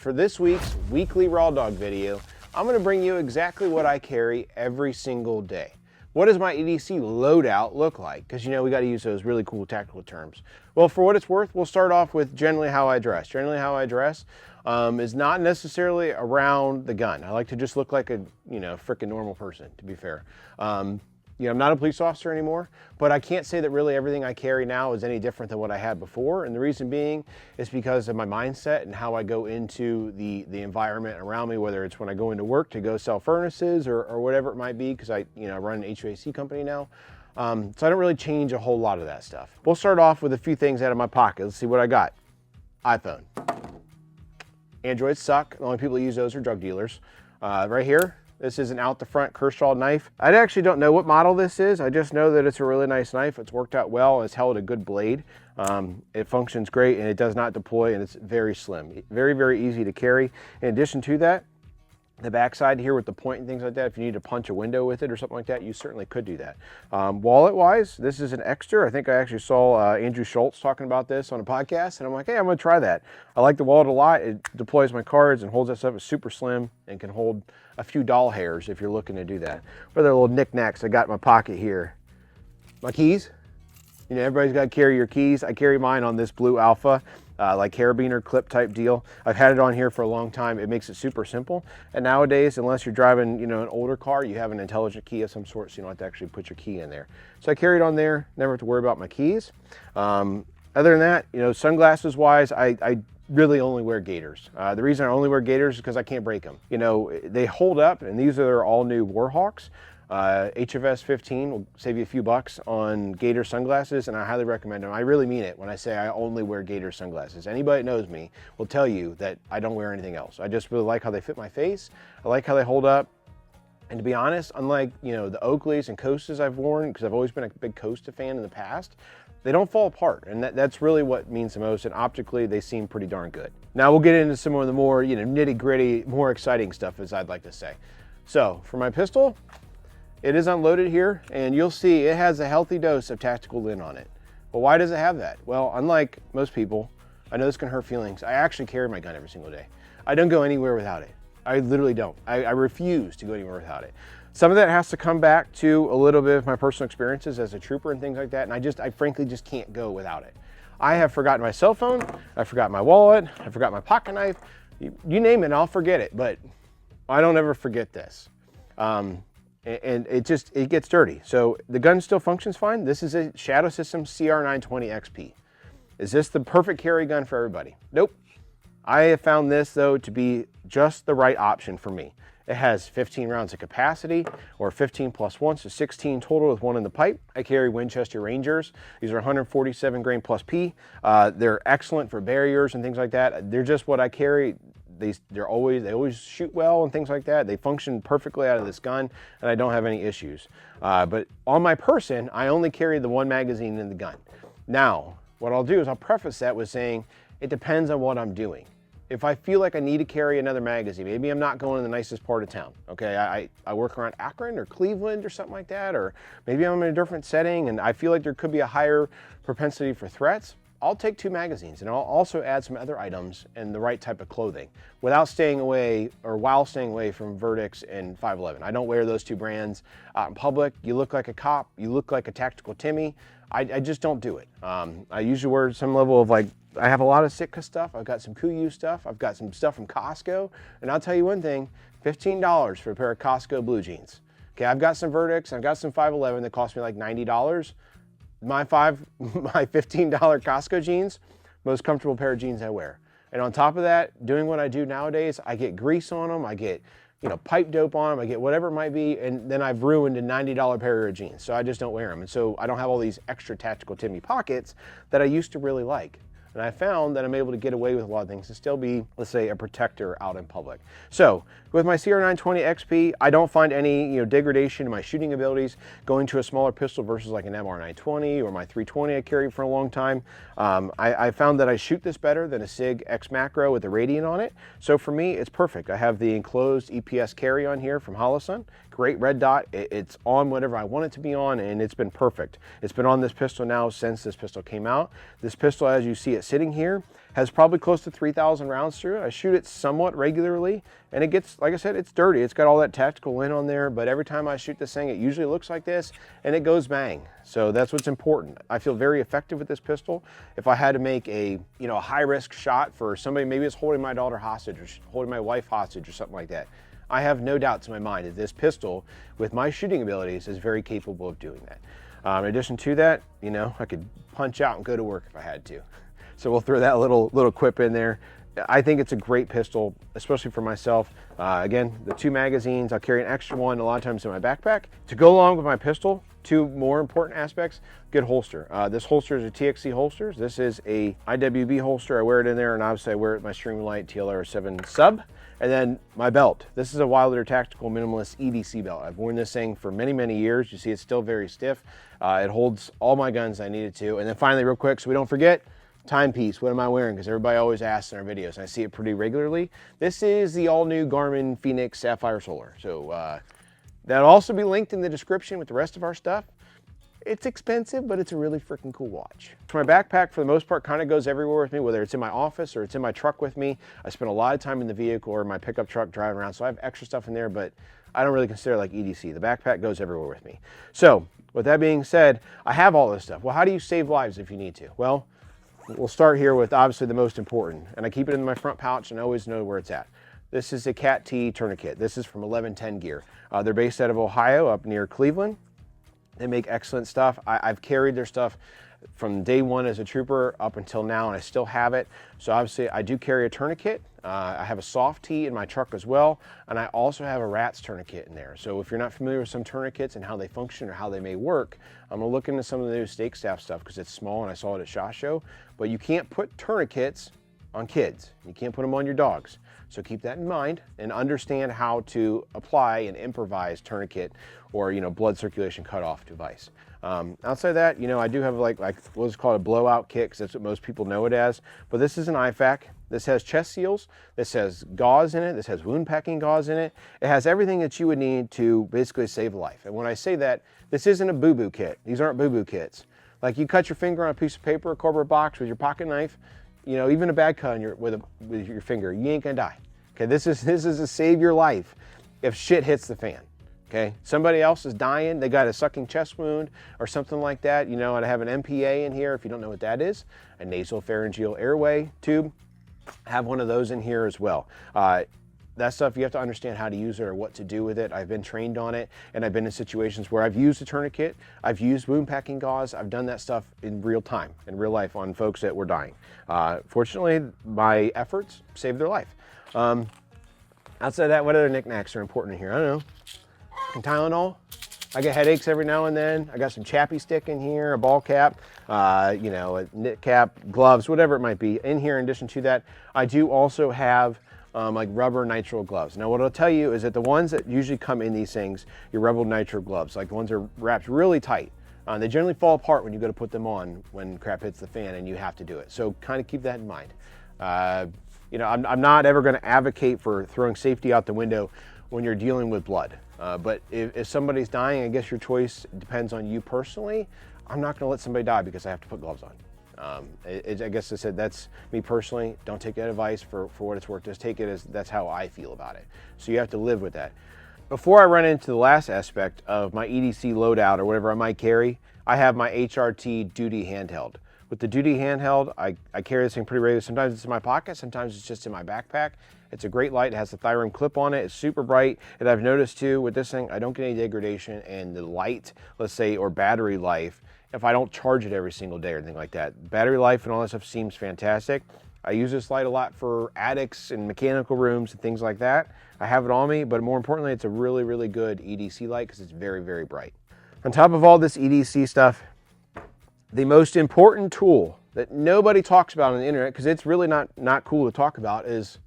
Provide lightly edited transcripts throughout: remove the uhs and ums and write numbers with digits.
For this week's weekly Raw Dog video, I'm going to bring you exactly what I carry every single day. What does my EDC loadout look like? Because you know we got to use those really cool tactical terms. Well, for what it's worth, we'll start off with generally how I dress. Generally how I dress is not necessarily around the gun. I like to just look like a freaking normal person, to be fair. I'm not a police officer anymore, but I can't say that really everything I carry now is any different than what I had before. And the reason being is because of my mindset and how I go into the environment around me, whether it's when I go into work to go sell furnaces or whatever it might be, because I run an HVAC company now. So I don't really change a whole lot of that stuff. We'll start off with a few things out of my pocket. Let's see what I got. iPhone. Androids suck. The only people who use those are drug dealers. Right here. This is an out the front Kershaw knife. I actually don't know what model this is. I just know that it's a really nice knife. It's worked out well. It's held a good blade. It functions great and it does not deploy and it's very slim. Very, very easy to carry. In addition to that, the backside here with the point and things like that, if you need to punch a window with it or something like that, you certainly could do that. Wallet-wise, this is an Ekster. I think I actually saw Andrew Schultz talking about this on a podcast, and I'm like, hey, I'm gonna try that. I like the wallet a lot. It deploys my cards and holds that stuff. It's super slim and can hold a few doll hairs if you're looking to do that. But they're little knickknacks I got in my pocket here. My keys. Everybody's got to carry your keys. I carry mine on this blue Alpha, like carabiner clip type deal. I've had it on here for a long time. It makes it super simple. And nowadays, unless you're driving, an older car, you have an intelligent key of some sort, so you don't have to actually put your key in there. So I carry it on there. Never have to worry about my keys. Other than that, sunglasses wise, I really only wear Gatorz. The reason I only wear Gatorz is because I can't break them. They hold up, and these are all new Warhawks. HFS 15 will save you a few bucks on Gatorz sunglasses, and I highly recommend them. I really mean it when I say I only wear Gatorz sunglasses. Anybody that knows me will tell you that I don't wear anything else. I just really like how they fit my face. I like how they hold up. And to be honest, unlike the Oakleys and Costas I've worn, because I've always been a big Costa fan in the past, they don't fall apart, and that's really what means the most, and optically they seem pretty darn good. Now we'll get into some of the more nitty-gritty, more exciting stuff, as I'd like to say. So for my pistol, it is unloaded here, and you'll see it has a healthy dose of tactical lint on it. Well, why does it have that? Well, unlike most people, I know this can hurt feelings, I actually carry my gun every single day. I don't go anywhere without it. I literally don't. I refuse to go anywhere without it. Some of that has to come back to a little bit of my personal experiences as a trooper and things like that, and I frankly just can't go without it. I have forgotten my cell phone, I forgot my wallet, I forgot my pocket knife, you name it, I'll forget it, but I don't ever forget this. And it gets dirty. So the gun still functions fine. This is a Shadow System CR920 XP. Is this the perfect carry gun for everybody? Nope. I have found this though to be just the right option for me. It has 15 rounds of capacity, or 15 plus 1, so 16 total with one in the pipe. I carry Winchester Rangers. These are 147 grain plus P. They're excellent for barriers and things like that. They're just what I carry. They always shoot well and things like that. They function perfectly out of this gun, and I don't have any issues. But on my person, I only carry the one magazine in the gun. Now, what I'll do is I'll preface that with saying it depends on what I'm doing. If I feel like I need to carry another magazine, maybe I'm not going to the nicest part of town, okay? I work around Akron or Cleveland or something like that, or maybe I'm in a different setting and I feel like there could be a higher propensity for threats, I'll take 2 magazines, and I'll also add some other items and the right type of clothing without staying away, or while staying away from Verdicts and 511. I don't wear those 2 brands out in public. You look like a cop, you look like a tactical Timmy. I just don't do it. I usually wear some level of I have a lot of Sitka stuff. I've got some Kuiu stuff. I've got some stuff from Costco. And I'll tell you one thing, $15 for a pair of Costco blue jeans. Okay, I've got some Verdicts, I've got some 511 that cost me like $90. My $15 Costco jeans, most comfortable pair of jeans I wear. And on top of that, doing what I do nowadays, I get grease on them, I get pipe dope on them, I get whatever it might be, and then I've ruined a $90 pair of jeans. So I just don't wear them. And so I don't have all these extra tactical Timmy pockets that I used to really like. And I found that I'm able to get away with a lot of things and still be, let's say, a protector out in public. So with my CR920 XP, I don't find any degradation in my shooting abilities going to a smaller pistol versus like an MR920 or my 320 I carried for a long time. I found that I shoot this better than a SIG X Macro with a Radiant on it. So for me, it's perfect. I have the enclosed EPS carry on here from Holosun. Great red dot. It's on whatever I want it to be on, and it's been perfect. It's been on this pistol now since this pistol came out. This pistol, as you see, it sitting here has probably close to 3,000 rounds through it. I shoot it somewhat regularly, and it gets, like I said, it's dirty. It's got all that tactical lint on there, but every time I shoot this thing, it usually looks like this, and it goes bang. So that's what's important. I feel very effective with this pistol. If I had to make a, you know, a high-risk shot for somebody, maybe it's holding my daughter hostage or holding my wife hostage or something like that, I have no doubts in my mind that this pistol, with my shooting abilities, is very capable of doing that. In addition to that, you know, I could punch out and go to work if I had to. So we'll throw that little quip in there. I think it's a great pistol, especially for myself. Again, the 2 magazines, I'll carry an extra one a lot of times in my backpack. To go along with my pistol, 2 more important aspects, good holster. This holster is a TXC holster. This is a AIWB holster. I wear it in there, and obviously I wear it with my Streamlight TLR7 sub. And then my belt. This is a Wilder Tactical Minimalist EDC belt. I've worn this thing for many, many years. You see it's still very stiff. It holds all my guns I needed to. And then finally, real quick, so we don't forget, timepiece. What am I wearing? Because everybody always asks in our videos, and I see it pretty regularly. This is the all-new Garmin Phoenix Sapphire Solar. So that'll also be linked in the description with the rest of our stuff. It's expensive, but it's a really freaking cool watch. So my backpack, for the most part, kind of goes everywhere with me, whether it's in my office or it's in my truck with me. I spend a lot of time in the vehicle or my pickup truck driving around, so I have extra stuff in there, but I don't really consider it like EDC. The backpack goes everywhere with me. So with that being said, I have all this stuff. Well, how do you save lives if you need to? Well, we'll start here with obviously the most important, and I keep it in my front pouch and I always know where it's at. This is a Cat T tourniquet. This is from 1110 Gear. They're based out of Ohio, up near Cleveland. They make excellent stuff. I've carried their stuff from day one as a trooper up until now, and I still have it. So obviously I do carry a tourniquet. I have a soft tee in my truck as well, and I also have a rat's tourniquet in there. So if you're not familiar with some tourniquets and how they function or how they may work, I'm gonna look into some of the new stake staff stuff because it's small and I saw it at SHOT Show. But you can't put tourniquets on kids. You can't put them on your dogs. So keep that in mind and understand how to apply an improvised tourniquet or, you know, blood circulation cutoff device. Outside of that, you know, I do have like what's called a blowout kit, because that's what most people know it as. But this is an IFAK. This has chest seals. This has gauze in it. This has wound packing gauze in it. It has everything that you would need to basically save a life. And when I say that, this isn't a boo-boo kit. These aren't boo-boo kits. Like you cut your finger on a piece of paper, a cardboard box with your pocket knife, you know, even a bad cut on with your finger, you ain't gonna die. Okay, this is to save your life if shit hits the fan. Okay, somebody else is dying, they got a sucking chest wound or something like that, you know, and I have an MPA in here, if you don't know what that is, a nasopharyngeal airway tube. I have one of those in here as well. That stuff, you have to understand how to use it or what to do with it. I've been trained on it, and I've been in situations where I've used a tourniquet, I've used wound packing gauze, I've done that stuff in real time, in real life on folks that were dying. Fortunately, my efforts saved their life. Outside of that, what other knickknacks are important here? I don't know. Some Tylenol. I get headaches every now and then. I got some chappy stick in here, a ball cap, you know, a knit cap, gloves, whatever it might be. In here, in addition to that, I do also have like rubber nitrile gloves. Now what I'll tell you is that the ones that usually come in these things, your rubber nitrile gloves, like the ones that are wrapped really tight, they generally fall apart when you go to put them on when crap hits the fan and you have to do it. So kind of keep that in mind. You know, I'm not ever going to advocate for throwing safety out the window when you're dealing with blood. But if somebody's dying, I guess your choice depends on you personally. I'm not going to let somebody die because I have to put gloves on. I guess I said that's me personally. Don't take that advice for what it's worth. Just take it as that's how I feel about it. So you have to live with that. Before I run into the last aspect of my EDC loadout or whatever I might carry, I have my HRT duty handheld. With the duty handheld, I carry this thing pretty regularly. Sometimes it's in my pocket, sometimes it's just in my backpack. It's a great light. It has the Firearm clip on it. It's super bright. And I've noticed too with this thing, I don't get any degradation in the light, let's say, or battery life if I don't charge it every single day or anything like that. Battery life and all that stuff seems fantastic. I use this light a lot for attics and mechanical rooms and things like that. I have it on me, but more importantly, it's a really, really good EDC light because it's very, very bright. On top of all this EDC stuff, the most important tool that nobody talks about on the internet, because it's really not cool to talk about, is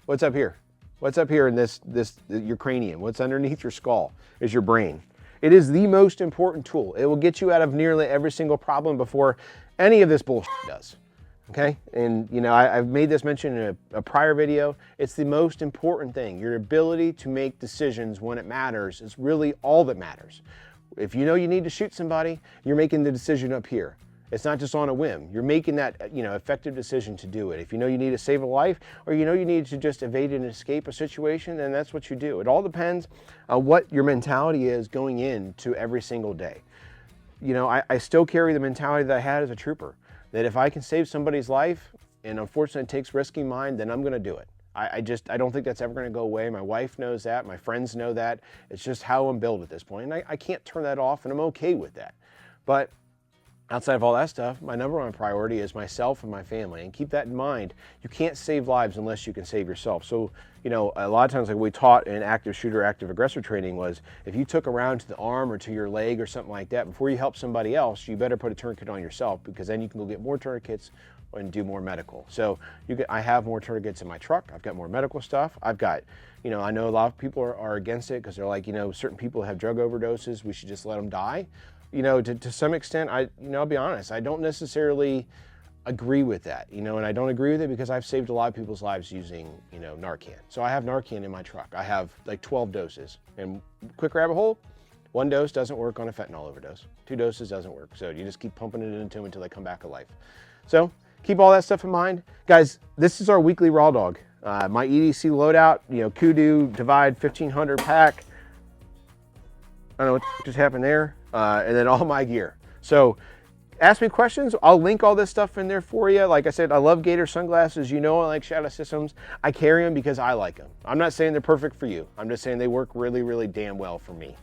what's up here. What's up here in your cranium? What's underneath your skull is your brain. It is the most important tool. It will get you out of nearly every single problem before any of this bullshit does. Okay, and you know, I've made this mention in a prior video. It's the most important thing. Your ability to make decisions when it matters is really all that matters. If you know you need to shoot somebody, you're making the decision up here. It's not just on a whim. You're making that, you know, effective decision to do it. If you know you need to save a life, or you know you need to just evade and escape a situation, then that's what you do. It all depends on what your mentality is going into every single day. You know, I still carry the mentality that I had as a trooper, that if I can save somebody's life, and unfortunately it takes risking mine, then I'm gonna do it. I don't think that's ever gonna go away. My wife knows that, my friends know that. It's just how I'm built at this point, and I can't turn that off, and I'm okay with that. But outside of all that stuff, my number one priority is myself and my family, and keep that in mind. You can't save lives unless you can save yourself. So, you know, a lot of times, like we taught in active shooter, active aggressor training, was if you took a round to the arm or to your leg or something like that, before you help somebody else, you better put a tourniquet on yourself, because then you can go get more tourniquets and do more medical. So I have more tourniquets in my truck. I've got more medical stuff. I've got, you know, I know a lot of people are against it because they're like, you know, certain people have drug overdoses, we should just let them die. You know, to some extent, I'll be honest, I don't necessarily agree with that, you know, and I don't agree with it because I've saved a lot of people's lives using, you know, Narcan. So I have Narcan in my truck. I have like 12 doses. And quick rabbit hole, 1 dose doesn't work on a fentanyl overdose. 2 doses doesn't work. So you just keep pumping it into them until they come back alive. So keep all that stuff in mind. Guys, this is our weekly raw dog. My EDC loadout, you know, Kuiu Divide 1500 pack. I don't know what just happened there. And then all my gear. So ask me questions. I'll link all this stuff in there for you. Like I said, I love Gatorz sunglasses. You know I like Shadow Systems. I carry them because I like them. I'm not saying they're perfect for you. I'm just saying they work really, really damn well for me.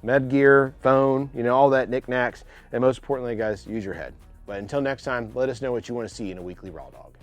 Med gear, phone, you know, all that knickknacks. And most importantly, guys, use your head. But until next time, let us know what you want to see in a weekly raw dog.